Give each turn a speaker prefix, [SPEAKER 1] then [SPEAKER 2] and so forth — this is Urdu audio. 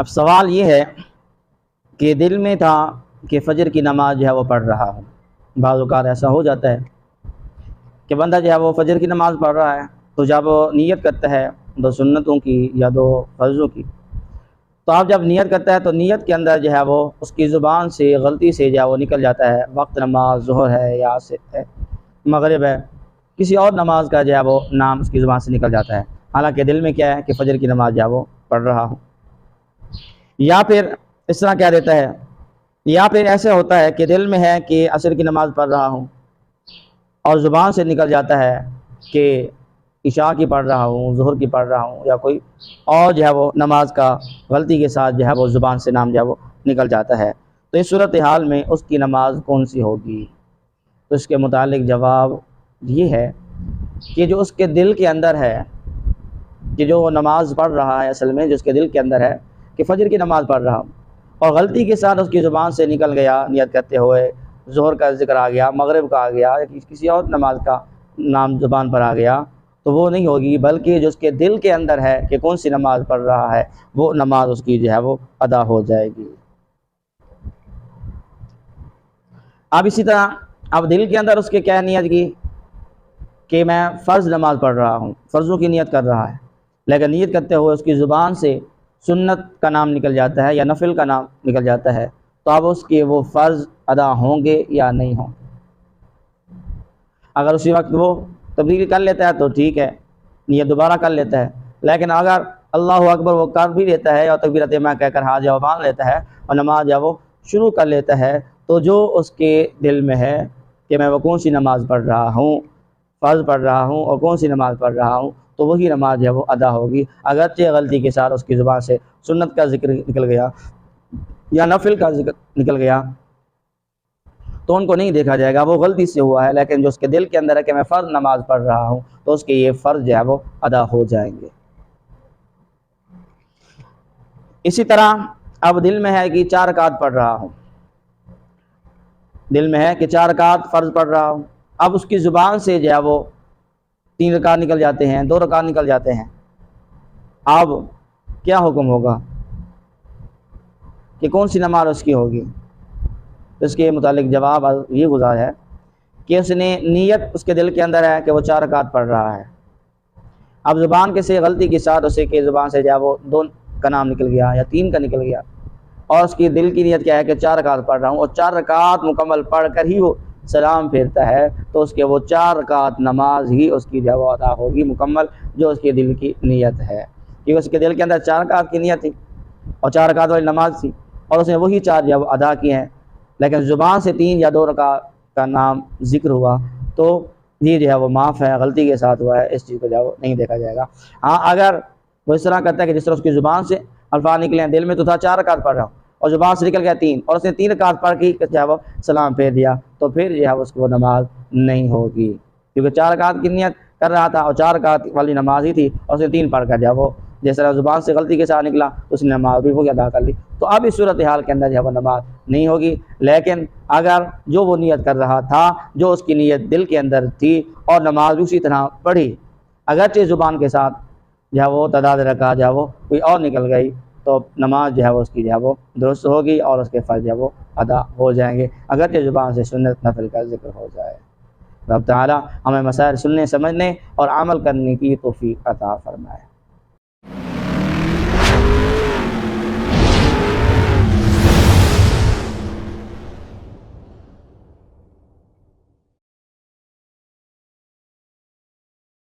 [SPEAKER 1] اب سوال یہ ہے کہ دل میں تھا کہ فجر کی نماز جو ہے وہ پڑھ رہا ہوں. بعض اوقات ایسا ہو جاتا ہے کہ بندہ جو ہے وہ فجر کی نماز پڑھ رہا ہے، تو جب وہ نیت کرتا ہے 2 سنتوں کی یا 2 فرضوں کی، تو آپ جب نیت کرتا ہے تو نیت کے اندر جو ہے وہ اس کی زبان سے غلطی سے جو ہے وہ نکل جاتا ہے وقت نماز ظہر ہے یا عصر ہے، مغرب ہے، کسی اور نماز کا جو ہے وہ نام اس کی زبان سے نکل جاتا ہے، حالانکہ دل میں کیا ہے کہ فجر کی نماز جو ہے وہ پڑھ رہا ہوں. یا پھر اس طرح کہہ دیتا ہے، یا پھر ایسے ہوتا ہے کہ دل میں ہے کہ عصر کی نماز پڑھ رہا ہوں اور زبان سے نکل جاتا ہے کہ عشاء کی پڑھ رہا ہوں، ظہر کی پڑھ رہا ہوں، یا کوئی اور جو ہے وہ نماز کا غلطی کے ساتھ جو ہے وہ زبان سے نام جو ہے وہ نکل جاتا ہے. تو اس صورتحال میں اس کی نماز کون سی ہوگی؟ تو اس کے متعلق جواب یہ ہے کہ جو اس کے دل کے اندر ہے کہ جو وہ نماز پڑھ رہا ہے، اصل میں جو اس کے دل کے اندر ہے کہ فجر کی نماز پڑھ رہا ہوں، اور غلطی کے ساتھ اس کی زبان سے نکل گیا نیت کرتے ہوئے ظہر کا ذکر آ گیا، مغرب کا آ گیا، یا کسی اور نماز کا نام زبان پر آ گیا، تو وہ نہیں ہوگی، بلکہ جو اس کے دل کے اندر ہے کہ کون سی نماز پڑھ رہا ہے وہ نماز اس کی جو ہے وہ ادا ہو جائے گی. اب اسی طرح اب دل کے اندر اس کے کیا نیت کی کہ میں فرض نماز پڑھ رہا ہوں، فرضوں کی نیت کر رہا ہے، لیکن نیت کرتے ہوئے اس کی زبان سے سنت کا نام نکل جاتا ہے یا نفل کا نام نکل جاتا ہے، تو اب اس کے وہ فرض ادا ہوں گے یا نہیں ہوں گے؟ اگر اسی وقت وہ تبدیلی کر لیتا ہے تو ٹھیک ہے، نیت دوبارہ کر لیتا ہے، لیکن اگر اللہ اکبر وہ کر بھی لیتا ہے اور تکبیرت احرام کہہ کر ہاتھ جواب مان لیتا ہے اور نماز جب وہ شروع کر لیتا ہے، تو جو اس کے دل میں ہے کہ میں وہ کون سی نماز پڑھ رہا ہوں، فرض پڑھ رہا ہوں اور کون سی نماز پڑھ رہا ہوں، تو وہی نماز ہے وہ ادا ہوگی، اگرچہ غلطی کے ساتھ اس کی زبان سے سنت کا ذکر نکل گیا یا نفل کا ذکر نکل گیا تو ان کو نہیں دیکھا جائے گا، وہ غلطی سے ہوا ہے، لیکن جو اس کے دل کے اندر ہے کہ میں فرض نماز پڑھ رہا ہوں تو اس کے یہ فرض جو ہے وہ ادا ہو جائیں گے. اسی طرح اب دل میں ہے کہ 4 رکعت پڑھ رہا ہوں، دل میں ہے کہ 4 رکعت فرض پڑھ رہا ہوں، اب اس کی زبان سے جو ہے وہ 3 رکعت نکل جاتے ہیں، 2 رکعت نکل جاتے ہیں، اب کیا حکم ہوگا کہ کون سی نماز اس کی ہوگی؟ اس کے متعلق جواب یہ گزار ہے کہ اس نے نیت اس کے دل کے اندر ہے کہ وہ 4 رکعت پڑھ رہا ہے، اب زبان کے سے غلطی کے ساتھ اسے کہ زبان سے جو ہے وہ 2 کا نام نکل گیا یا 3 کا نکل گیا، اور اس کی دل کی نیت کیا ہے کہ 4 رکعت پڑھ رہا ہوں، اور 4 رکعت مکمل پڑھ کر ہی وہ سلام پھیرتا ہے، تو اس کے وہ 4 رکعت نماز ہی اس کی جو ہے وہ ادا ہوگی مکمل، جو اس کے دل کی نیت ہے، کیونکہ اس کے دل کے اندر 4 رکعت کی نیت تھی اور 4 رکعت والی نماز تھی، اور اس نے وہی 4 جو ہے وہ ادا کیے ہیں، لیکن زبان سے 3 یا 2 رکعت کا نام ذکر ہوا تو یہ جو ہے وہ معاف ہے، غلطی کے ساتھ ہوا ہے، اس چیز کو جو ہے وہ نہیں دیکھا جائے گا. ہاں اگر وہ اس طرح کرتا ہے کہ جس طرح اس کی زبان سے الفاظ نکلے ہیں، دل میں تو تھا 4 رکعت پڑھ رہا ہوں اور زبان سے نکل گیا 3، اور اس نے 3 رکعت پڑھ کے جو ہے وہ سلام پھیر دیا، تو پھر جو ہے اس کو نماز نہیں ہوگی، کیونکہ 4 رکعت کی نیت کر رہا تھا اور 4 رکعت والی نماز ہی تھی، اور اس نے 3 پڑھ کر جو ہے وہ جس طرح زبان سے غلطی کے ساتھ نکلا اس نے نماز بھی وہ ادا کر لی، تو اب اس صورتحال کے اندر جو ہے وہ نماز نہیں ہوگی. لیکن اگر جو وہ نیت کر رہا تھا، جو اس کی نیت دل کے اندر تھی اور نماز اسی طرح پڑھی، اگرچہ زبان کے ساتھ جو ہے وہ تعداد رکعت جو ہے وہ کوئی اور نکل گئی، تو نماز جو ہے وہ اس کی جو ہے وہ درست ہوگی اور اس کے فرض جو ہے وہ ادا ہو جائیں گے، اگرچہ زبان سے سنت نفل کا ذکر ہو جائے. رب تعالی ہمیں مسائل سننے، سمجھنے اور عمل کرنے کی توفیق عطا فرمائے.